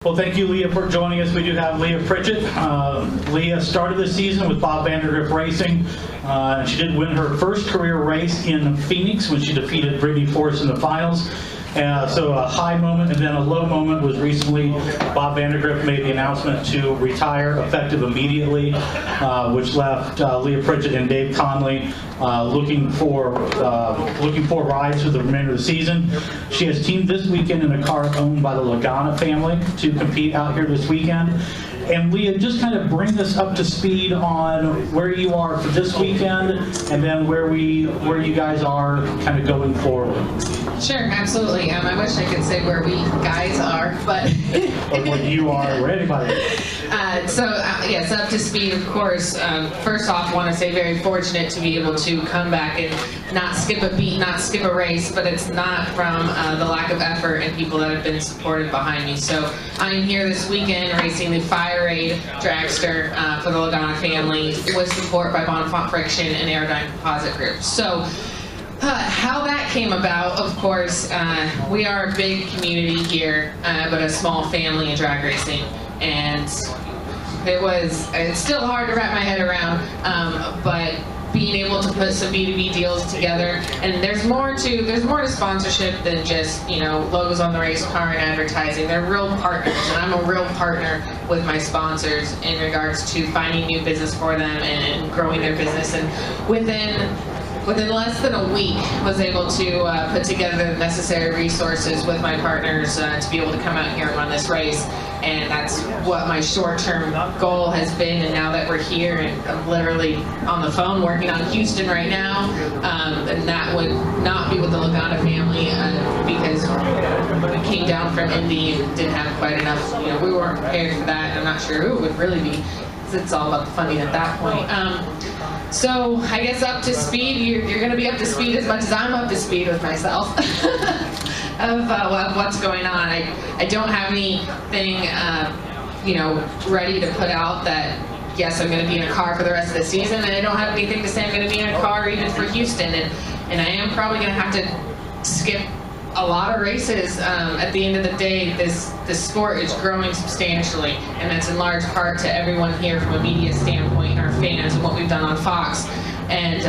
Well, thank you, Leah, for joining us. We do have Leah Pritchett. Leah started the season with Bob Vandergrift Racing. She did win her first career race in Phoenix when she defeated Brittany Force in the finals. So a high moment and then a low moment was recently Bob Vandergrift made the announcement to retire effective immediately, which left Leah Pritchett and Dave Conley looking for rides for the remainder of the season. She has teamed this weekend in a car owned by the Lagana family to compete out here this weekend. And Leah, just kind of bring us up to speed on where you are for this weekend, and then where you guys are kind of going forward. Sure, absolutely. I wish I could say where we guys are, but or where you are, where anybody is. Yes, up to speed, of course. First off, I want to say very fortunate to be able to come back and not skip a beat, not skip a race, but it's not from the lack of effort and people that have been supportive behind me. So I'm here this weekend racing the Fire Aid dragster for the Lagana family with support by Bonfont Friction and Aerodyne Composite Group. So how that came about, of course, we are a big community here, but a small family in drag racing, and it's still hard to wrap my head around, but being able to put some B2B deals together, and there's more to sponsorship than just, logos on the race car and advertising. They're real partners, and I'm a real partner with my sponsors in regards to finding new business for them and growing their business. And within less than a week, was able to put together the necessary resources with my partners to be able to come out here and run this race. And that's what my short-term goal has been. And now that we're here, and I'm literally on the phone working on Houston right now, and that would not be with the Lagana family because we came down from Indy and didn't have quite enough. We weren't prepared for that. I'm not sure who it would really be, because it's all about the funding at that point. So I guess up to speed, you're going to be up to speed as much as I'm up to speed with myself of what's going on. I don't have anything, ready to put out that, yes, I'm going to be in a car for the rest of the season, and I don't have anything to say I'm going to be in a car even for Houston, and I am probably going to have to skip a lot of races. At the end of the day, this sport is growing substantially, and that's in large part to everyone here from a media standpoint, our fans, and what we've done on Fox. And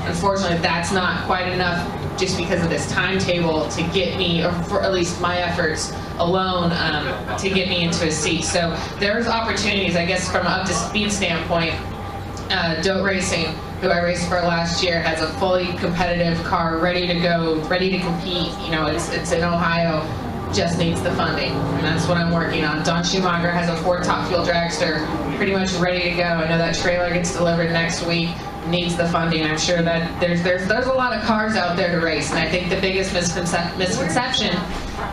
unfortunately, that's not quite enough just because of this timetable to get me, or for at least my efforts alone, to get me into a seat. So there's opportunities, I guess, from an up-to-speed standpoint. Dope Racing, who I raced for last year, has a fully competitive car ready to go, ready to compete. It's in Ohio, just needs the funding, and that's what I'm working on. Don Schumacher has a Ford Top Fuel dragster pretty much ready to go. I know that trailer gets delivered next week, needs the funding. I'm sure that there's a lot of cars out there to race, and I think the biggest misconception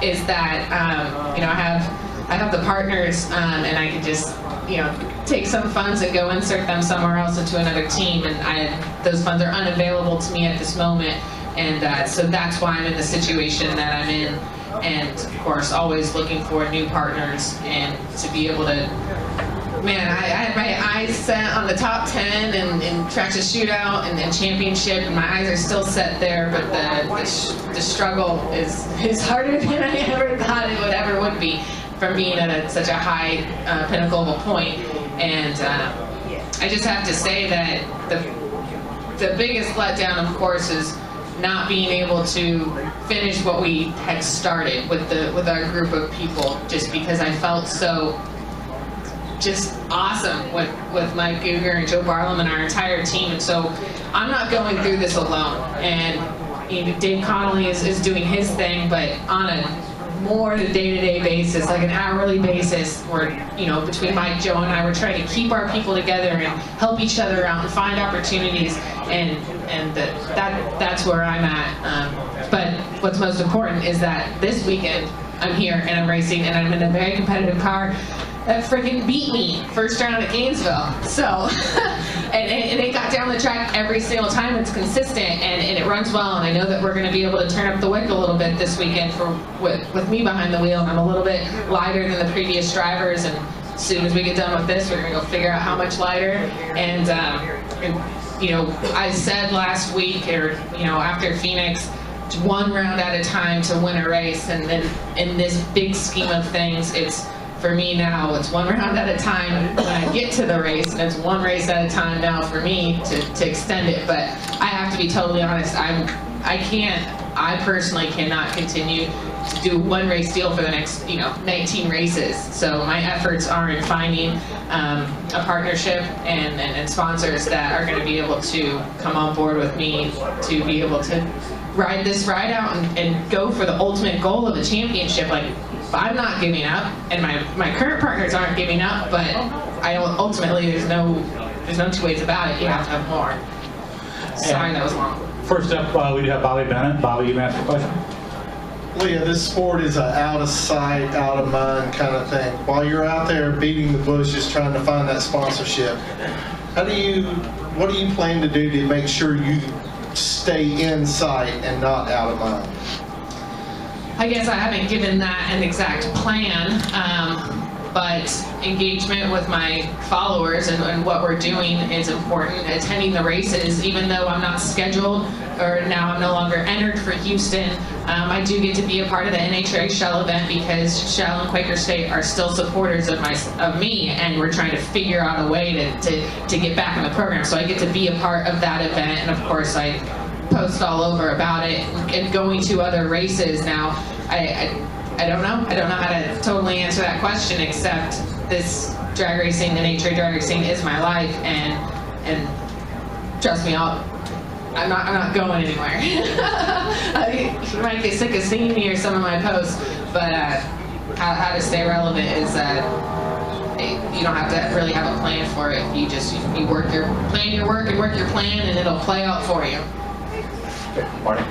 is that I have the partners, and I can just take some funds and go insert them somewhere else into another team, and those funds are unavailable to me at this moment, and so that's why I'm in the situation that I'm in, and of course always looking for new partners and to be able to. Man, I had my eyes set on the top 10 and Tracks Shootout and championship, and my eyes are still set there, but the struggle is harder than I ever thought it would be, from being at such a high pinnacle of a point. And I just have to say that the biggest letdown, of course, is not being able to finish what we had started with our group of people, just because I felt so just awesome with Mike Guger and Joe Barlam and our entire team. And so I'm not going through this alone. And Dave Connolly is doing his thing, but on a more day-to-day basis, like an hourly basis, where between Mike, Joe, and I, we're trying to keep our people together and help each other out and find opportunities, and that's where I'm at. But what's most important is that this weekend I'm here and I'm racing, and I'm in a very competitive car that freaking beat me first round at Gainesville. So, and it got down the track every single time. It's consistent, and it runs well, and I know that we're going to be able to turn up the wick a little bit this weekend with me behind the wheel. I'm a little bit lighter than the previous drivers, and as soon as we get done with this, we're going to go figure out how much lighter. And I said last week, or after Phoenix, one round at a time to win a race, and then in this big scheme of things, it's for me now, it's one round at a time when I get to the race, and it's one race at a time now for me to extend it. But I have to be totally honest, I personally cannot continue to do one race deal for the next 19 races. So my efforts are in finding a partnership and sponsors that are going to be able to come on board with me to be able to ride this ride out and go for the ultimate goal of a championship. Like, I'm not giving up, and my current partners aren't giving up, but ultimately there's no two ways about it. You have to have more. Sorry, that was long. First up, we do have Bobby Bennett. Bobby, you can ask a question. Leah, this sport is an out of sight, out of mind kind of thing. While you're out there beating the bushes trying to find that sponsorship, what do you plan to do to make sure you stay in sight and not out of mind? I guess I haven't given that an exact plan, but engagement with my followers and what we're doing is important. Attending the races, even though I'm not scheduled, or now I'm no longer entered for Houston, I do get to be a part of the NHRA Shell event because Shell and Quaker State are still supporters of me, and we're trying to figure out a way to get back in the program. So I get to be a part of that event, and of course I post all over about it and going to other races. Now, I don't know. I don't know how to totally answer that question, except this drag racing, NHRA drag racing is my life, and trust me, I'm not going anywhere. You might get sick of seeing me or some of my posts, but how to stay relevant is you don't have to really have a plan for it. You plan your work and work your plan, and it'll play out for you. Marty.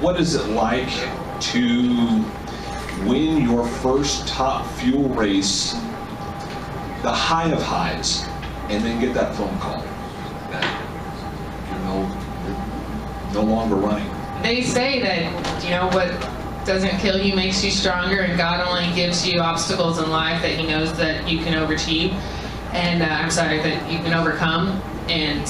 What is it like to win your first Top Fuel race, the high of highs, and then get that phone call that you're no longer running? They say that, what doesn't kill you makes you stronger, and God only gives you obstacles in life that He knows that you can overachieve, and that you can overcome. And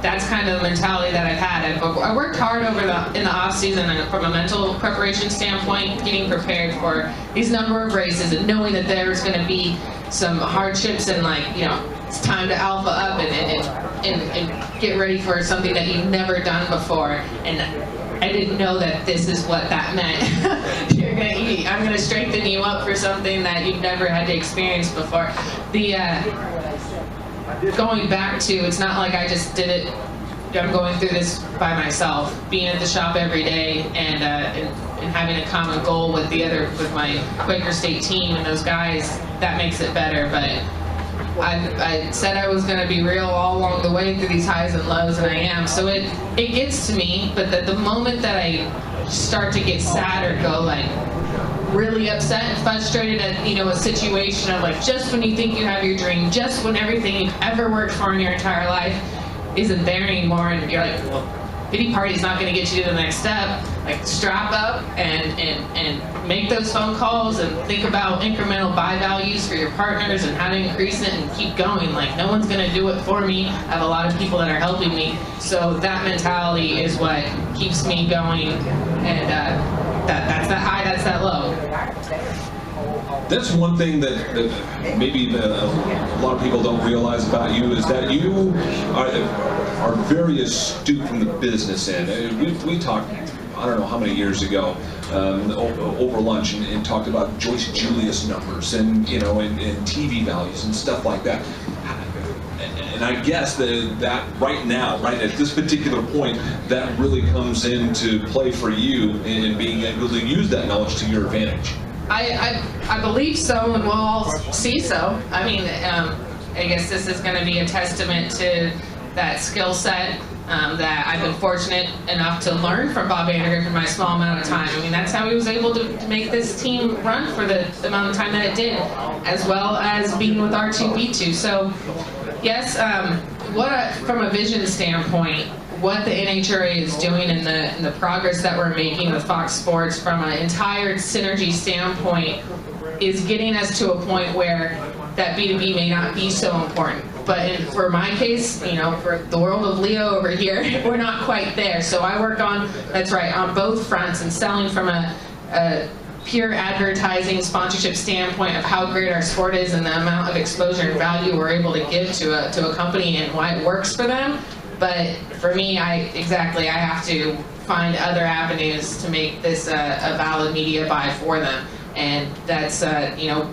that's kind of the mentality that I've had. I worked hard in the off season and from a mental preparation standpoint, getting prepared for these number of races and knowing that there's going to be some hardships and it's time to alpha up and get ready for something that you've never done before. And I didn't know that this is what that meant. I'm going to strengthen you up for something that you've never had to experience before. Going back to, it's not like I just did it, I'm going through this by myself. Being at the shop every day and having a common goal with my Quaker State team and those guys, that makes it better. But I said I was going to be real all along the way through these highs and lows, and I am. So it gets to me, but the moment that I start to get sad or go really upset and frustrated at a situation of just when you think you have your dream, just when everything you've ever worked for in your entire life isn't there anymore, and you're like, well, pity party's not going to get you to the next step. Strap up and make those phone calls and think about incremental buy values for your partners and how to increase it and keep going. No one's going to do it for me. I have a lot of people that are helping me. So that mentality is what keeps me going, and that's that high, that's that low. That's one thing that maybe a lot of people don't realize about you, is that you are very astute from the business end. We talked, I don't know how many years ago, over lunch, and talked about Joyce Julius numbers and and TV values and stuff like that. And I guess that right now, right at this particular point, that really comes into play for you in being able to use that knowledge to your advantage. I believe so, and we'll all see so. I mean, I guess this is going to be a testament to that skill set that I've been fortunate enough to learn from Bob Vandergriff in my small amount of time. I mean, that's how he was able to make this team run for the amount of time that it did, as well as being with R2B2. So, yes, from a vision standpoint, what the NHRA is doing and the progress that we're making with Fox Sports from an entire synergy standpoint is getting us to a point where that B2B may not be so important. But for my case, for the world of Leo over here, we're not quite there. So I work on, that's right, on both fronts, and selling from a pure advertising sponsorship standpoint of how great our sport is and the amount of exposure and value we're able to give to a company and why it works for them. But for me, I have to find other avenues to make this a valid media buy for them. And that's,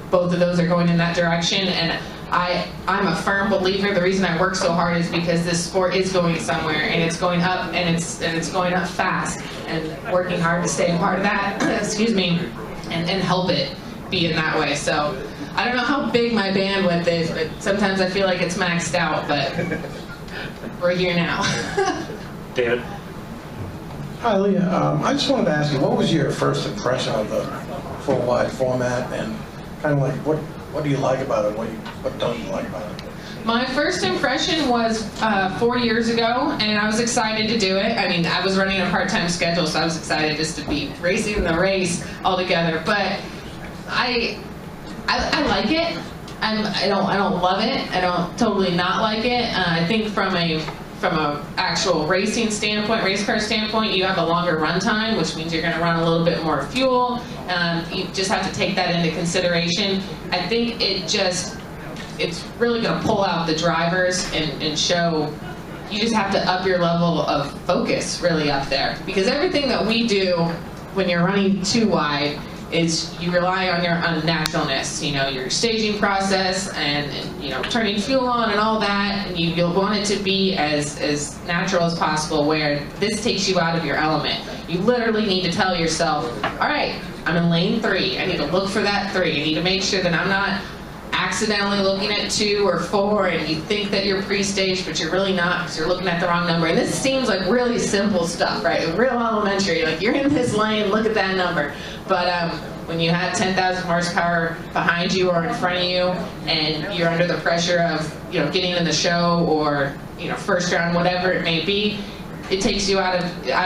both of those are going in that direction. And I'm a firm believer. The reason I work so hard is because this sport is going somewhere, and it's going up, and it's going up fast. And working hard to stay a part of that, excuse me, and help it be in that way. So I don't know how big my bandwidth is, but sometimes I feel like it's maxed out. But we're here now. David? Hi, Leah. I just wanted to ask you, what was your first impression of the full wide format, and kind of like what do you like about it? What don't you like about it? My first impression was 4 years ago, and I was excited to do it. I mean, I was running a part-time schedule, so I was excited just to be racing the race altogether. But I like it. I don't love it. I don't totally not like it. I think from a actual racing standpoint, race car standpoint, you have a longer run time, which means you're going to run a little bit more fuel. You just have to take that into consideration. I think it's really going to pull out the drivers and show you just have to up your level of focus really up there, because everything that we do when you're running too wide is you rely on your unnaturalness, your staging process and turning fuel on and all that, and you'll want it to be as natural as possible, where this takes you out of your element. You literally need to tell yourself, all right, I'm in lane 3, I need to look for that 3, I need to make sure that I'm not accidentally looking at 2 or 4, and you think that you're pre-staged, but you're really not, because you're looking at the wrong number. And this seems like really simple stuff, right? Real elementary, like you're in this lane, look at that number. But when you have 10,000 horsepower behind you or in front of you, and you're under the pressure of getting in the show or first round, whatever it may be, it takes you out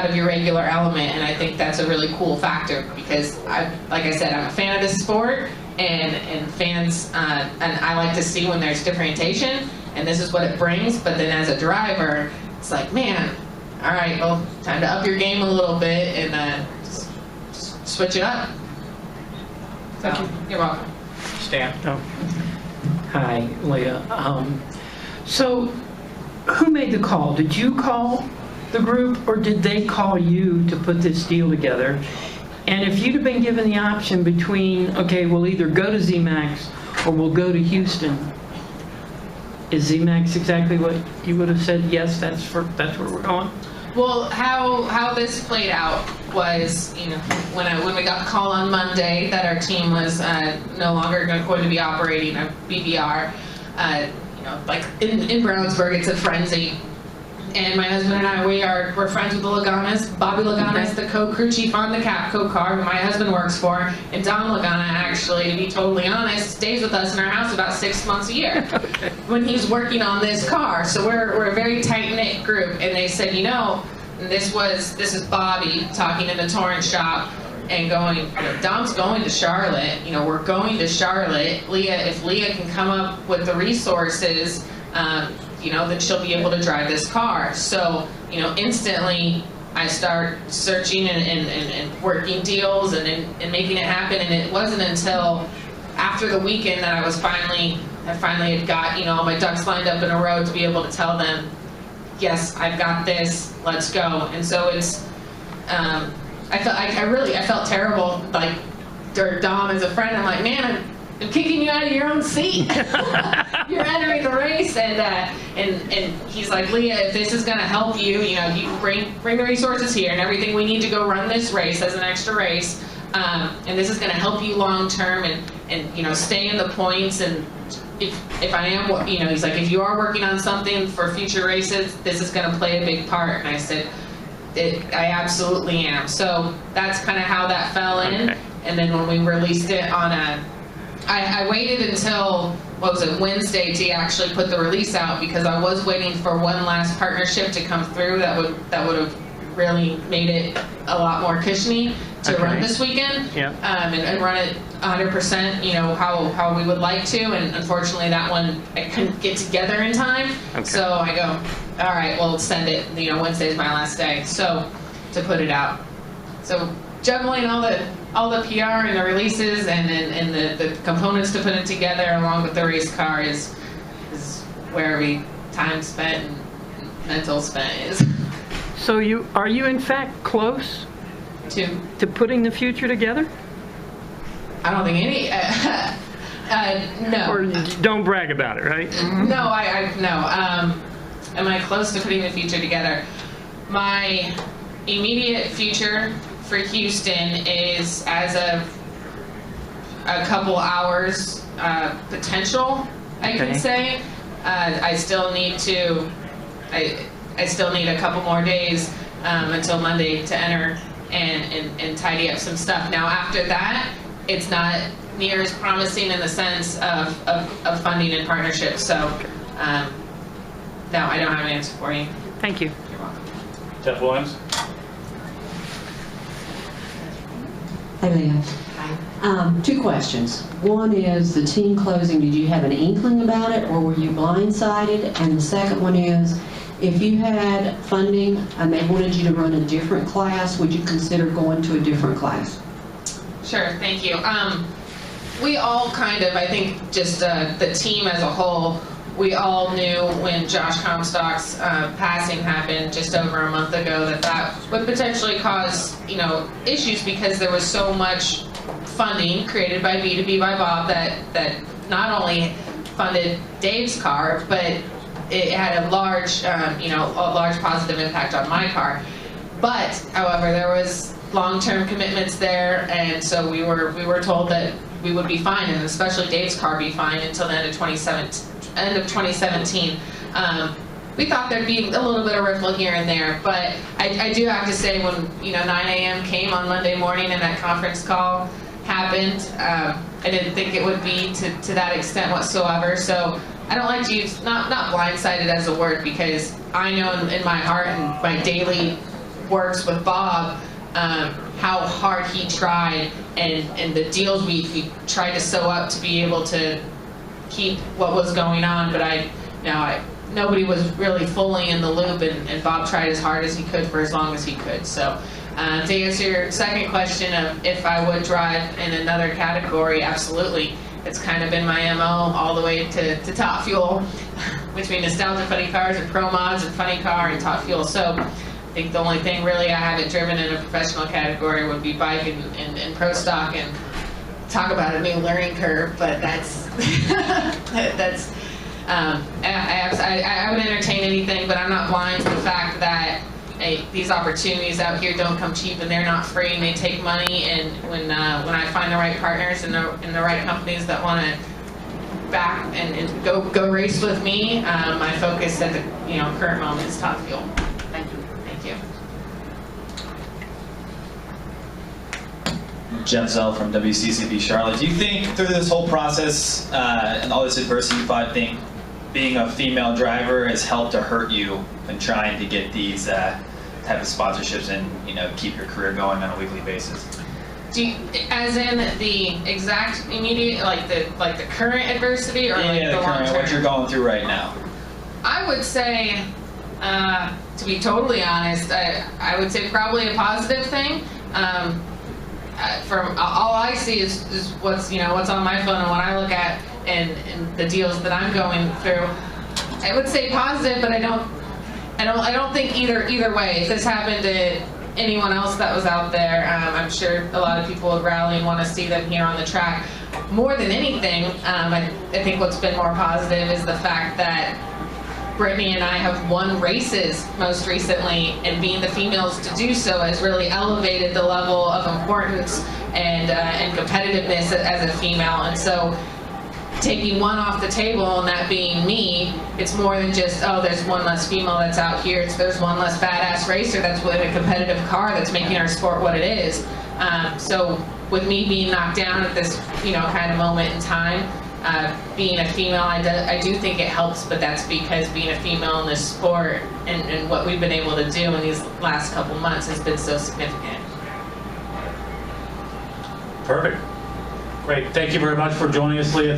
of your regular element. And I think that's a really cool factor, because like I said, I'm a fan of this sport. And fans, and I like to see when there's differentiation, and this is what it brings. But then as a driver, it's like, man, all right, well, time to up your game a little bit and just switch it up. Thank you. You're welcome. Stan? Oh. Hi, Leah. So, who made the call? Did you call the group, or did they call you to put this deal together? And if you'd have been given the option between, okay, we'll either go to zMAX or we'll go to Houston, is zMAX exactly what you would have said? Yes, that's where we're going. Well, how this played out was, when we got the call on Monday that our team was no longer going to be operating a BBR, like in Brownsburg, it's a frenzy. And my husband and I, we're friends with the Laganas. Bobby Laganas, the co-crew chief on the Capco car, who my husband works for. And Don Lagana, actually, to be totally honest, stays with us in our house about 6 months a year when he's working on this car. So we're a very tight-knit group. And they said, this is Bobby talking in the Torrance shop and going, Dom's going to Charlotte. We're going to Charlotte. Leah, if Leah can come up with the resources, then she'll be able to drive this car. So, instantly I start searching and working deals and making it happen. And it wasn't until after the weekend that I finally had got, all my ducks lined up in a row to be able to tell them, yes, I've got this, let's go. And so it's, I felt terrible, like, Dom as a friend, I'm like, man, I'm kicking you out of your own seat. You're entering the race, and he's like, Leah, if this is going to help you, you bring the resources here and everything we need to go run this race as an extra race, and this is going to help you long term, and stay in the points. And if I am, he's like, if you are working on something for future races, this is going to play a big part. And I said, I absolutely am. So that's kind of how that fell in. Okay. And then when we released it on I waited until, Wednesday to actually put the release out, because I was waiting for one last partnership to come through that would have really made it a lot more cushiony to run this weekend. Yeah. And run it 100%, how we would like to. And unfortunately, that one I couldn't get together in time. Okay. So I go, all right, well, send it. Wednesday's my last day, so to put it out. So juggling all the all the PR and the releases and the components to put it together along with the race car is where time spent and mental spent is. So are you in fact close to putting the future together? I don't think any no. Or don't brag about it, right? No, no. Am I close to putting the future together? My immediate future for Houston is, as of a couple hours potential, I can say. I still need a couple more days until Monday to enter and tidy up some stuff. Now after that, it's not near as promising in the sense of funding and partnerships. So no, I don't have an answer for you. Thank you. You're welcome. Jeff Williams. Hey, Leah. Hi. 2 questions. One is the team closing, did you have an inkling about it or were you blindsided? And the second one is, if you had funding and they wanted you to run a different class, would you consider going to a different class? Sure, thank you. We all kind of, I think just the team as a whole, we all knew when Josh Comstock's passing happened just over a month ago that would potentially cause, issues because there was so much funding created by B2B by Bob that not only funded Dave's car, but it had a large, a large positive impact on my car. But, however, there was long-term commitments there, and so we were told that we would be fine, and especially Dave's car be fine until the end of 2017. We thought there'd be a little bit of ripple here and there, but I do have to say when 9 a.m. came on Monday morning and that conference call happened, I didn't think it would be to that extent whatsoever. So I don't like to use not blindsided as a word, because I know in my heart and my daily works with Bob how hard he tried and the deals we tried to sew up to be able to keep what was going on, but nobody was really fully in the loop, and Bob tried as hard as he could for as long as he could. So to answer your second question of if I would drive in another category, absolutely. It's kind of been my MO all the way to Top Fuel, between nostalgia funny cars and pro mods and funny car and Top Fuel. So I think the only thing really I haven't driven in a professional category would be bike and pro stock, and talk about a new learning curve, but that's that's I would entertain anything, but I'm not blind to the fact that these opportunities out here don't come cheap, and they're not free, and they take money. And when I find the right partners and the right companies that want to back and go race with me, my focus at the current moment is Top Fuel. Thank you. Thank you. Jeff Zell from WCCP Charlotte. Do you think through this whole process and all this adversity, you think being a female driver has helped or hurt you in trying to get these type of sponsorships and keep your career going on a weekly basis? As in the exact immediate, like the current adversity, or like the current, long-term? what you're going through right now. I would say, to be totally honest, I would say probably a positive thing. From all I see is what's on my phone and what I look at and the deals that I'm going through. I would say positive, but I don't think either way. If this happened to anyone else that was out there, I'm sure a lot of people would rally and want to see them here on the track. More than anything, I think what's been more positive is the fact that Brittany and I have won races most recently, and being the females to do so has really elevated the level of importance and competitiveness as a female. And so taking one off the table, and that being me, it's more than just, oh, there's one less female that's out here. There's one less badass racer that's with a competitive car that's making our sport what it is. So with me being knocked down at this kind of moment in time, being a female, I do think it helps, but that's because being a female in this sport and what we've been able to do in these last couple months has been so significant. Perfect. Great. Thank you very much for joining us, Leah.